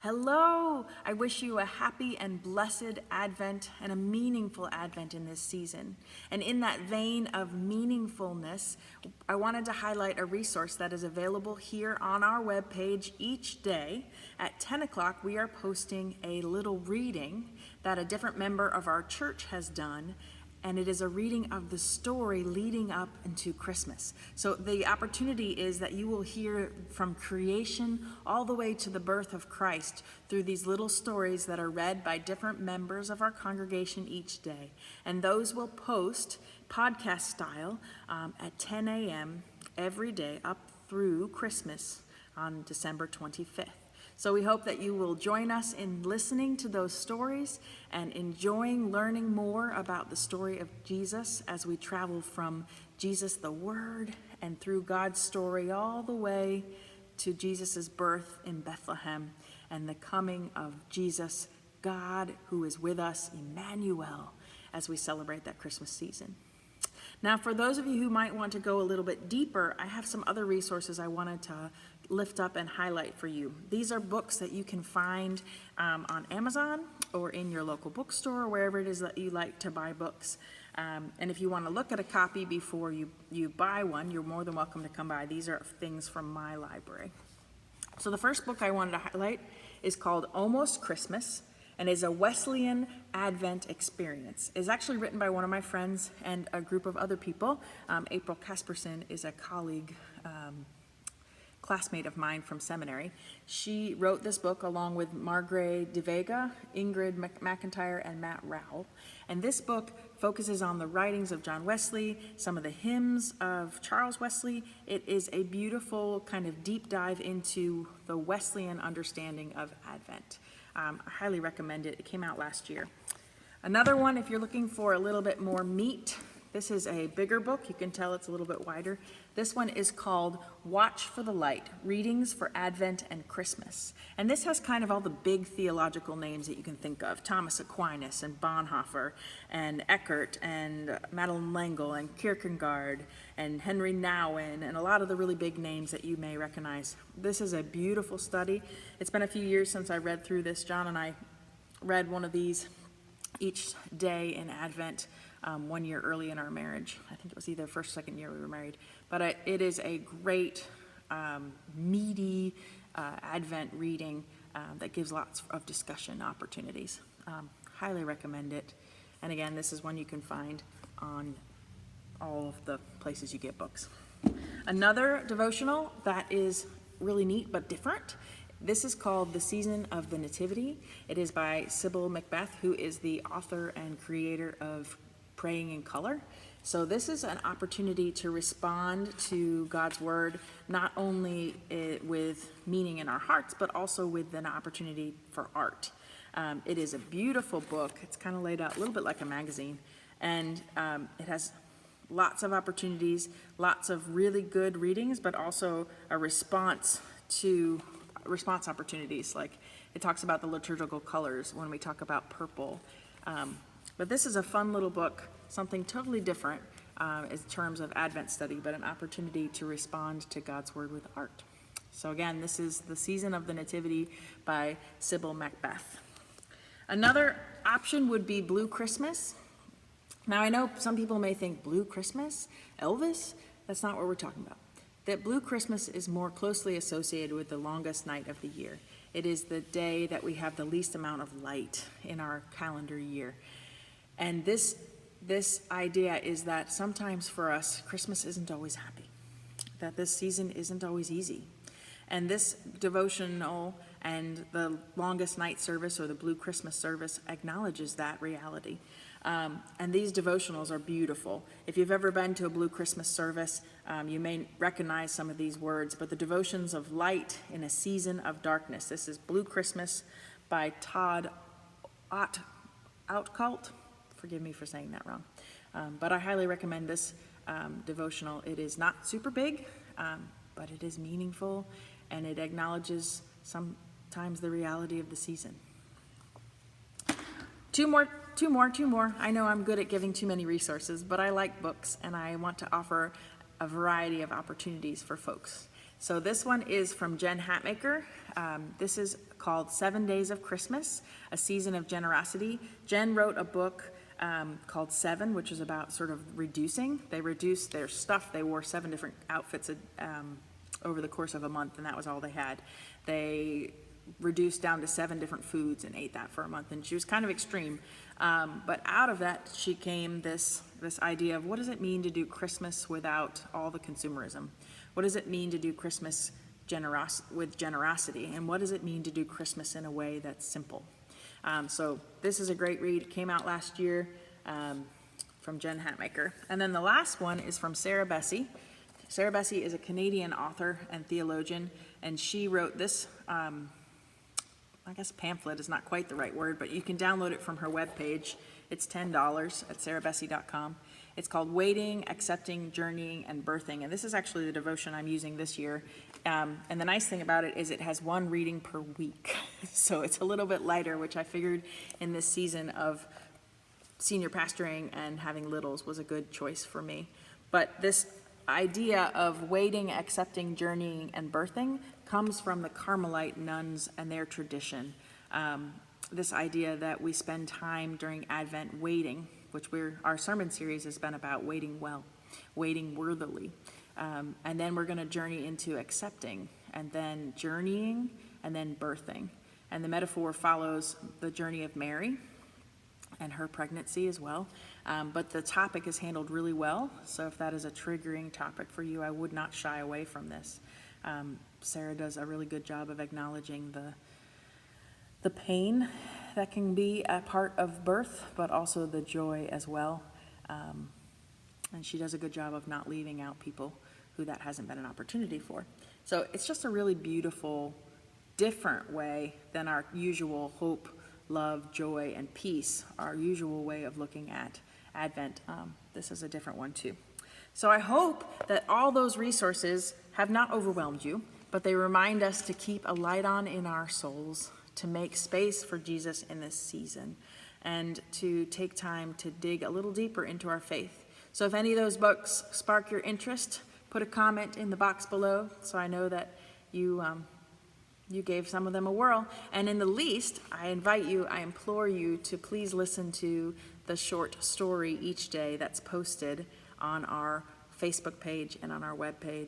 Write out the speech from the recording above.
Hello! I wish you a happy and blessed Advent and a meaningful Advent in this season. And in that vein of meaningfulness, I wanted to highlight a resource that is available here on our webpage each day. At 10 o'clock, we are posting a little reading that a different member of our church has done, and it is a reading of the story leading up into Christmas. So the opportunity is that you will hear from creation all the way to the birth of Christ through these little stories that are read by different members of our congregation each day. And those will post podcast style at 10 a.m. every day up through Christmas on December 25th. So we hope that you will join us in listening to those stories and enjoying learning more about the story of Jesus as we travel from Jesus the Word and through God's story all the way to Jesus' birth in Bethlehem and the coming of Jesus, God who is with us, Emmanuel, as we celebrate that Christmas season. Now, for those of you who might want to go a little bit deeper, I have some other resources I wanted to lift up and highlight for you. These are books that you can find on Amazon or in your local bookstore, or wherever it is that you like to buy books. And if you want to look at a copy before you buy one, you're more than welcome to come by. These are things from my library. So the first book I wanted to highlight is called Almost Christmas, and is a Wesleyan Advent experience. It's actually written by one of my friends and a group of other people. April Casperson is a colleague, classmate of mine from seminary. She wrote this book along with Margaret de Vega, Ingrid McIntyre, and Matt Rowell. And this book focuses on the writings of John Wesley, some of the hymns of Charles Wesley. It is a beautiful kind of deep dive into the Wesleyan understanding of Advent. I highly recommend it. It came out last year. Another one, if you're looking for a little bit more meat, this is a bigger book. You can tell it's a little bit wider. This one is called Watch for the Light, Readings for Advent and Christmas. And this has kind of all the big theological names that you can think of. Thomas Aquinas and Bonhoeffer and Eckhart and Madeleine L'Engle and Kierkegaard and Henry Nouwen and a lot of the really big names that you may recognize. This is a beautiful study. It's been a few years since I read through this. John and I read one of these each day in Advent 1 year early in our marriage. I think it was either first, second year we were married. But it is a great, meaty Advent reading that gives lots of discussion opportunities. Highly recommend it. And again, this is one you can find on all of the places you get books. Another devotional that is really neat but different. This is called The Season of the Nativity. It is by Sybil Macbeth, who is the author and creator of Praying in Color. So this is an opportunity to respond to God's word, not only with meaning in our hearts, but also with an opportunity for art. It is a beautiful book. It's kind of laid out a little bit like a magazine, and it has lots of opportunities, lots of really good readings, but also a response opportunities. Like it talks about the liturgical colors when we talk about purple. But this is a fun little book, something totally different in terms of Advent study, but an opportunity to respond to God's word with art. So again, this is The Season of the Nativity by Sybil Macbeth. Another option would be Blue Christmas. Now I know some people may think Blue Christmas, Elvis, that's not what we're talking about. That Blue Christmas is more closely associated with the longest night of the year. It is the day that we have the least amount of light in our calendar year. And this idea is that sometimes for us, Christmas isn't always happy, that this season isn't always easy. And this devotional and the longest night service or the Blue Christmas service acknowledges that reality. And these devotionals are beautiful. If you've ever been to a Blue Christmas service, you may recognize some of these words, but the devotions of light in a season of darkness. This is Blue Christmas by Todd Outcalt. Forgive me for saying that wrong. But I highly recommend this devotional. It is not super big, but it is meaningful, and it acknowledges sometimes the reality of the season. Two more. I know I'm good at giving too many resources, but I like books, and I want to offer a variety of opportunities for folks. So this one is from Jen Hatmaker. This is called 7 Days of Christmas, A Season of Generosity. Jen wrote a book called Seven, which is about sort of reducing. They reduced their stuff. They wore 7 different outfits over the course of a month, and that was all they had. They reduced down to 7 different foods and ate that for a month, and she was kind of extreme. But out of that, she came this idea of, what does it mean to do Christmas without all the consumerism? What does it mean to do Christmas with generosity? And what does it mean to do Christmas in a way that's simple? So this is a great read. It came out last year from Jen Hatmaker. And then the last one is from Sarah Bessey. Sarah Bessey is a Canadian author and theologian, and she wrote this, I guess pamphlet is not quite the right word, but you can download it from her webpage. It's $10 at sarahbessey.com. It's called Waiting, Accepting, Journeying, and Birthing. And this is actually the devotion I'm using this year. And the nice thing about it is it has 1 reading per week. So it's a little bit lighter, which I figured in this season of senior pastoring and having littles was a good choice for me. But this idea of waiting, accepting, journeying, and birthing comes from the Carmelite nuns and their tradition. This idea that we spend time during Advent waiting, which our sermon series has been about waiting well, waiting worthily. And then we're going to journey into accepting, and then journeying, and then birthing. And the metaphor follows the journey of Mary and her pregnancy as well. But the topic is handled really well, so if that is a triggering topic for you, I would not shy away from this. Sarah does a really good job of acknowledging the pain that can be a part of birth, but also the joy as well. And she does a good job of not leaving out people who that hasn't been an opportunity for. So it's just a really beautiful, different way than our usual hope, love, joy, and peace, our usual way of looking at Advent. This is a different one too. So I hope that all those resources have not overwhelmed you, but they remind us to keep a light on in our souls, to make space for Jesus in this season, and to take time to dig a little deeper into our faith. So if any of those books spark your interest, put a comment in the box below so I know that you gave some of them a whirl. And in the least, I implore you to please listen to the short story each day that's posted on our Facebook page and on our webpage.